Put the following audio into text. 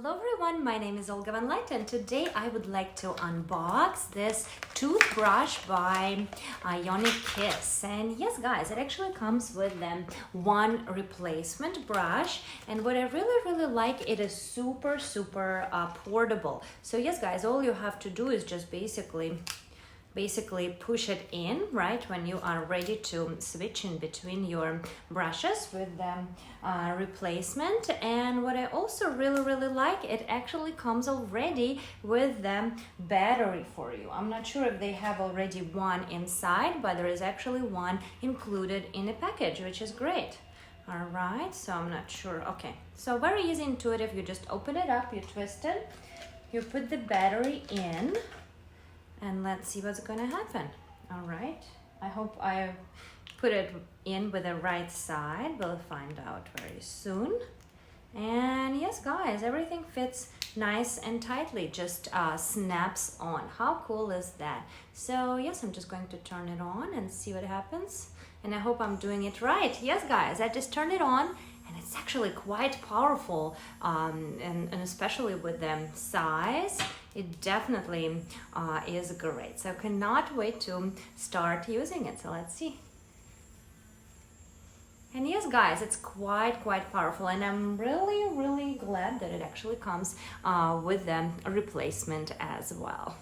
Hello everyone, my name is Olga Van Light and today I would like to unbox this toothbrush by Ionic Kiss. And yes guys, it actually comes with one replacement brush, and what I really like, it is super portable. So yes guys, all you have to do is just basically push it in right when you are ready to switch in between your brushes with the replacement. And what I also really like, it actually comes already with the battery for you. I'm not sure if they have already one inside, but there is actually one included in a package, which is great. All right, so I'm not sure. Okay, so very easy, intuitive. You just open it up, you twist it, you put the battery in, and let's see what's gonna happen. All right, I hope I put it in with the right side. We'll find out very soon. And yes guys, everything fits nice and tightly, just snaps on. How cool is that? So yes, I'm just going to turn it on and see what happens, and I hope I'm doing it right. Yes guys, I just turned it on, and it's actually quite powerful, and especially with the size, it definitely is great. So I cannot wait to start using it. So let's see. And yes guys, it's quite powerful, and I'm really glad that it actually comes with the replacement as well.